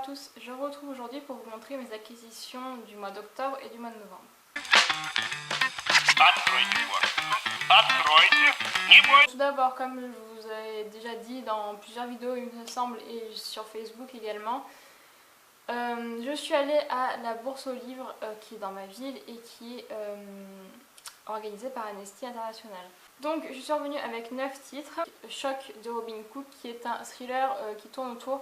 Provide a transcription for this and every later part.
tous, je vous retrouve aujourd'hui pour vous montrer mes acquisitions du mois d'octobre et du mois de novembre. Tout d'abord, comme je vous ai déjà dit dans plusieurs vidéos il me semble et sur Facebook également, je suis allée à la bourse aux livres qui est dans ma ville et qui est organisée par Amnesty International. Donc je suis revenue avec 9 titres. Choc de Robin Cook qui est un thriller qui tourne autour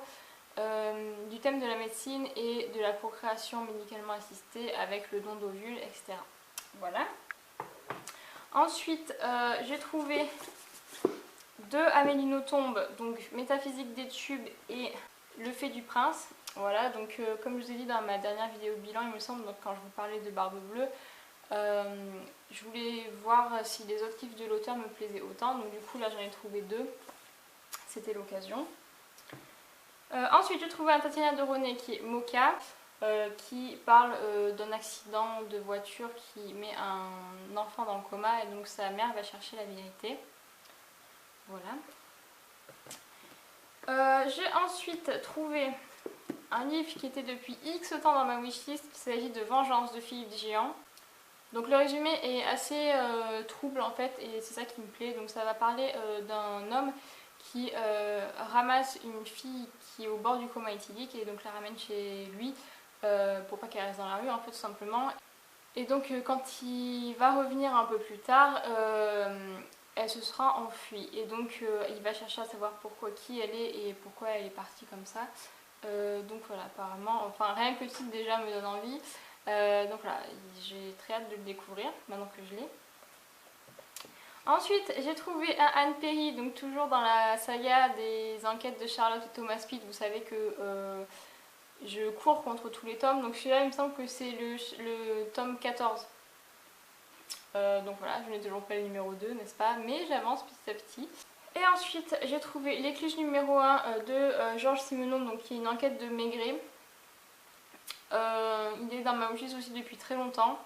du thème de la médecine et de la procréation médicalement assistée avec le don d'ovules, etc. Voilà. Ensuite, j'ai trouvé 2 Amélie Nothomb, donc Métaphysique des tubes et Le fait du prince. Voilà, donc comme je vous ai dit dans ma dernière vidéo bilan, il me semble, donc quand je vous parlais de Barbe Bleue, je voulais voir si les autres livres de l'auteur me plaisaient autant. Donc du coup là j'en ai trouvé 2, c'était l'occasion. Ensuite j'ai trouvé un Tatiana de René qui est Mocha, qui parle d'un accident de voiture qui met un enfant dans le coma et donc sa mère va chercher la vérité. Voilà. J'ai ensuite trouvé un livre qui était depuis X temps dans ma wishlist, il s'agit de Vengeance de Philippe Géant. Donc le résumé est assez trouble en fait et c'est ça qui me plaît. Donc ça va parler d'un homme qui ramasse une fille qui est au bord du coma éthylique et donc la ramène chez lui pour pas qu'elle reste dans la rue en fait tout simplement. Et donc quand il va revenir un peu plus tard, elle se sera enfuie et donc il va chercher à savoir pourquoi, qui elle est et pourquoi elle est partie comme ça. Donc voilà, apparemment, enfin rien que le titre déjà me donne envie. Donc voilà, j'ai très hâte de le découvrir maintenant que je l'ai. Ensuite, j'ai trouvé un Anne Perry, donc toujours dans la saga des enquêtes de Charlotte et Thomas Pitt. Vous savez que je cours contre tous les tomes, donc celui-là il me semble que c'est le tome 14. Donc voilà, je n'ai toujours pas le numéro 2, n'est-ce pas? Mais j'avance petit à petit. Et ensuite, j'ai trouvé L'écluche numéro 1 de Georges Simenon, donc qui est une enquête de Maigret. Il est dans ma wishlist aussi depuis très longtemps.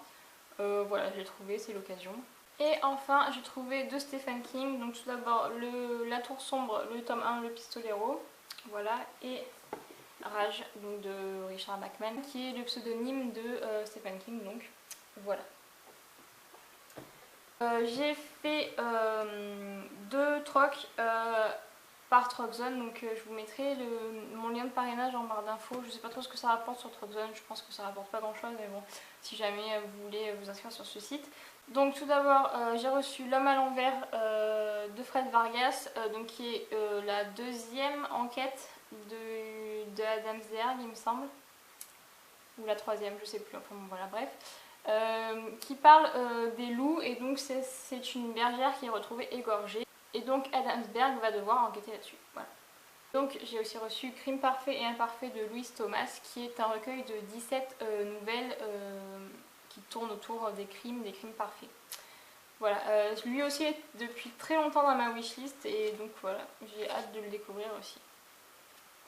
Voilà, je l'ai trouvé, c'est l'occasion. Et enfin, j'ai trouvé 2 Stephen King. Donc tout d'abord, La Tour Sombre, le tome 1, Le Pistolero. Voilà, et Rage, donc de Richard Bachman, qui est le pseudonyme de Stephen King. Donc voilà. J'ai fait 2 trocs par TrockZone, donc je vous mettrai mon lien de parrainage en barre d'infos. Je sais pas trop ce que ça rapporte sur TrockZone, je pense que ça rapporte pas grand chose, mais bon, si jamais vous voulez vous inscrire sur ce site. Donc tout d'abord, j'ai reçu L'homme à l'envers de Fred Vargas, donc qui est la 2e enquête de Adam Zerg, il me semble, ou la 3e, je sais plus, enfin bon, voilà, bref. Qui parle des loups, et donc c'est une bergère qui est retrouvée égorgée. Et donc Adamsberg va devoir enquêter là-dessus. Voilà. Donc j'ai aussi reçu Crime parfait et imparfait de Louise Thomas, qui est un recueil de 17 nouvelles qui tournent autour des crimes parfaits. Voilà, lui aussi est depuis très longtemps dans ma wishlist et donc voilà, j'ai hâte de le découvrir aussi.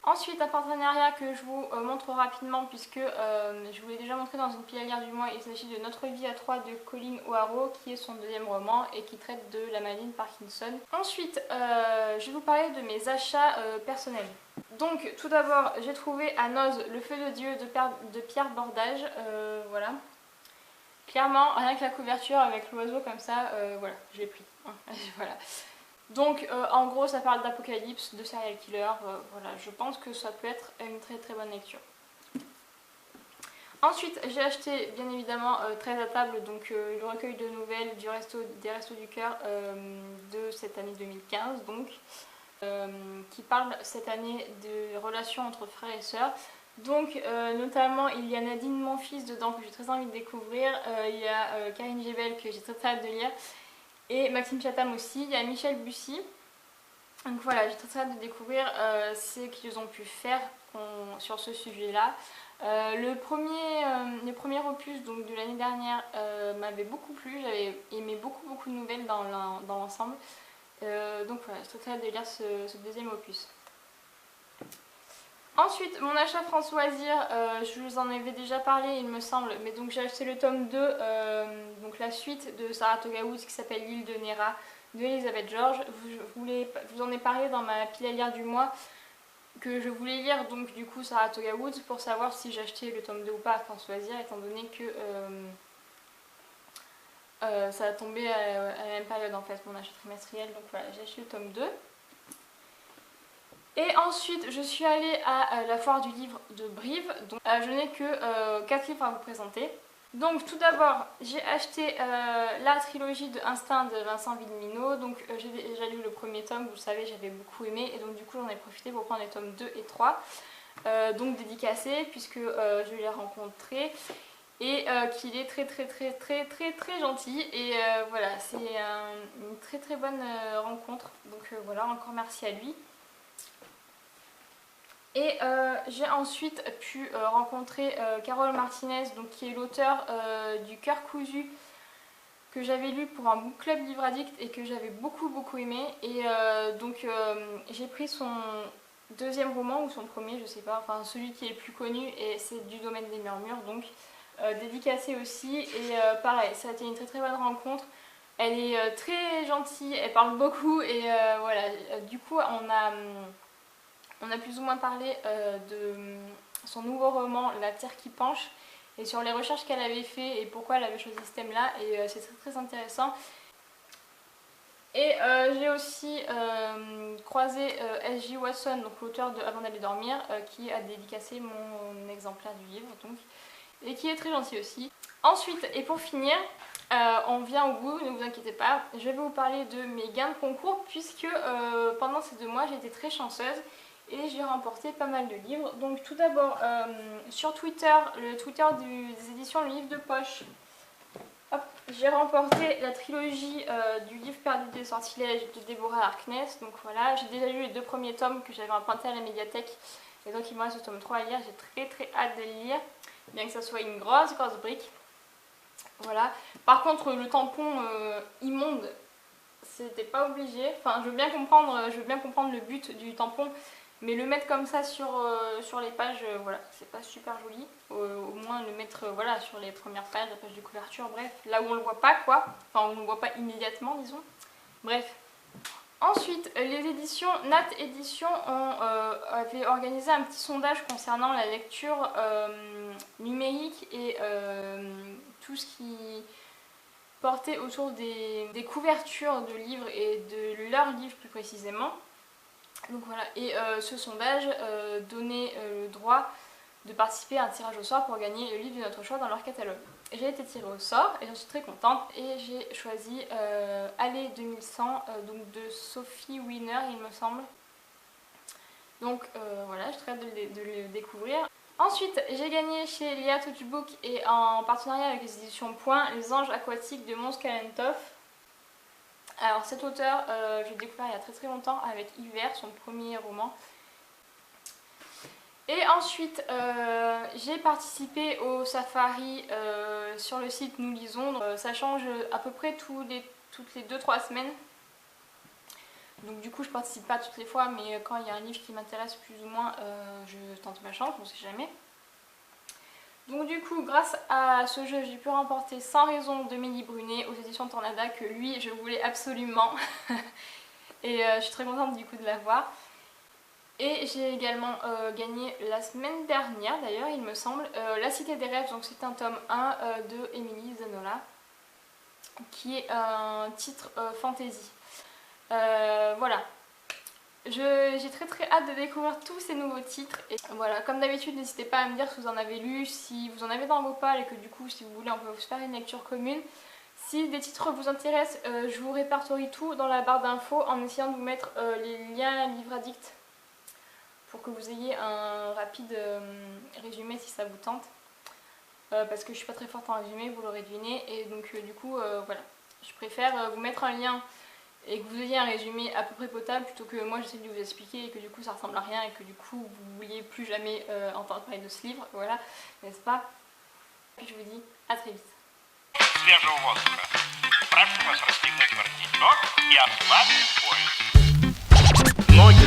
Ensuite, un partenariat que je vous montre rapidement puisque je vous l'ai déjà montré dans une pile à lire du mois. Il s'agit de Notre vie à 3 de Colleen O'Haraud, qui est son 2e roman et qui traite de la maladie de Parkinson. Ensuite, je vais vous parler de mes achats personnels. Donc tout d'abord, j'ai trouvé à Noz Le feu de Dieu de Pierre Bordage. Voilà. Clairement, rien que la couverture avec l'oiseau comme ça, voilà, je l'ai pris. Voilà. Donc en gros ça parle d'apocalypse, de serial killer, voilà, je pense que ça peut être une très très bonne lecture. Ensuite j'ai acheté bien évidemment 13 à table, donc le recueil de nouvelles des Restos du Cœur de cette année 2015, donc qui parle cette année de relations entre frères et sœurs. Donc notamment il y a Nadine Monfils dedans que j'ai très envie de découvrir, il y a Karine Gébel que j'ai très hâte de lire. Et Maxime Chatham aussi, il y a Michel Bussy. Donc voilà, j'ai très hâte de découvrir ce qu'ils ont pu faire sur ce sujet-là. Le premier opus donc, de l'année dernière m'avait beaucoup plu, j'avais aimé beaucoup de nouvelles dans l'ensemble. Donc voilà, j'ai très hâte de lire ce 2e opus. Ensuite, mon achat Françoisir, je vous en avais déjà parlé il me semble, mais donc j'ai acheté le tome 2, donc la suite de Saratoga Woods qui s'appelle L'île de Néra de Elisabeth George. Je vous en ai parlé dans ma pile à lire du mois. que je voulais lire, donc du coup Saratoga Woods, pour savoir si j'achetais le tome 2 ou pas à Force Loisir, étant donné que ça a tombé à la même période en fait, mon achat trimestriel, donc voilà, j'ai acheté le tome 2. Et ensuite, je suis allée à la foire du livre de Brive, donc je n'ai que 4 livres à vous présenter. Donc tout d'abord, j'ai acheté la trilogie de Instinct de Vincent Villeminot, donc j'ai déjà lu le premier tome, vous le savez, j'avais beaucoup aimé, et donc du coup j'en ai profité pour prendre les tomes 2 et 3, donc dédicacés, puisque je l'ai rencontré, et qu'il est très gentil, et voilà, c'est une très bonne rencontre, donc voilà, encore merci à lui. Et j'ai ensuite pu rencontrer Carole Martinez, donc, qui est l'auteur du Cœur cousu, que j'avais lu pour un book club livre addict et que j'avais beaucoup aimé. Et donc j'ai pris son deuxième roman, ou son premier, je sais pas, enfin celui qui est le plus connu, et c'est Du domaine des murmures, donc dédicacé aussi. Et pareil, ça a été une très bonne rencontre. Elle est très gentille, elle parle beaucoup, et voilà, du coup on a plus ou moins parlé de son nouveau roman La Terre qui penche, et sur les recherches qu'elle avait fait et pourquoi elle avait choisi ce thème là, et c'est très intéressant. Et j'ai aussi croisé S.J. Watson, donc l'auteur de Avant d'aller dormir, qui a dédicacé mon exemplaire du livre, donc, et qui est très gentil aussi. Ensuite, et pour finir, on vient au bout, ne vous inquiétez pas, je vais vous parler de mes gains de concours, puisque pendant ces 2 mois j'ai été très chanceuse et j'ai remporté pas mal de livres. Donc tout d'abord sur Twitter, le Twitter des éditions Le Livre de Poche, j'ai remporté la trilogie du livre perdu des sortilèges de Deborah Harkness. Donc voilà, j'ai déjà lu les 2 premiers tomes que j'avais empruntés à la médiathèque, et donc il me reste le tome 3 à lire. J'ai très hâte de le lire, bien que ça soit une grosse brique. Voilà. Par contre, le tampon immonde, c'était pas obligé. Enfin, je veux bien comprendre le but du tampon, mais le mettre comme ça sur les pages, voilà, c'est pas super joli. Au moins le mettre voilà, sur les premières pages, la page de couverture, bref, là où on le voit pas quoi. Enfin, on le voit pas immédiatement, disons. Bref. Ensuite, les éditions Nat Éditions avaient organisé un petit sondage concernant la lecture numérique et tout ce qui portait autour des couvertures de livres et de leurs livres plus précisément. Donc voilà, et ce sondage donnait le droit de participer à un tirage au sort pour gagner le livre de notre choix dans leur catalogue. J'ai été tirée au sort et j'en suis très contente, et j'ai choisi Aller 2100, donc de Sophie Wiener il me semble. Donc voilà, j'ai très hâte de le découvrir. Ensuite, j'ai gagné chez Léa Touchbook et en partenariat avec les éditions Point, Les Anges aquatiques de Mons Kalentov. Alors cet auteur, je l'ai découvert il y a très longtemps avec Hiver, son premier roman. Et ensuite, j'ai participé au safari sur le site Nous Lisons. Donc, ça change à peu près toutes les 2-3 semaines. Donc du coup, je participe pas toutes les fois, mais quand il y a un livre qui m'intéresse plus ou moins, je tente ma chance, on ne sait jamais. Donc du coup, grâce à ce jeu, j'ai pu remporter Sans raison de Mélie Brunet aux éditions Tornada, que lui, je voulais absolument. Et je suis très contente du coup de l'avoir. Et j'ai également gagné la semaine dernière, d'ailleurs, il me semble, La Cité des Rêves, donc c'est un tome 1 de Émilie Zanola, qui est un titre fantasy. Voilà. J'ai très hâte de découvrir tous ces nouveaux titres. Et voilà, comme d'habitude, n'hésitez pas à me dire si vous en avez lu, si vous en avez dans vos pales, et que du coup, si vous voulez, on peut se faire une lecture commune. Si des titres vous intéressent, je vous répertorie tout dans la barre d'infos en essayant de vous mettre les liens livre addict pour que vous ayez un rapide résumé si ça vous tente. Parce que je suis pas très forte en résumé, vous l'aurez deviné, et donc du coup, voilà. Je préfère vous mettre un lien et que vous ayez un résumé à peu près potable plutôt que moi j'essaie de vous expliquer et que du coup ça ressemble à rien et que du coup vous vouliez plus jamais entendre parler de ce livre, voilà, n'est-ce pas? Et puis je vous dis à très vite. Свежего воздуха. Прошу вас расстегнуть воротничок и оплатить поезд. Ноги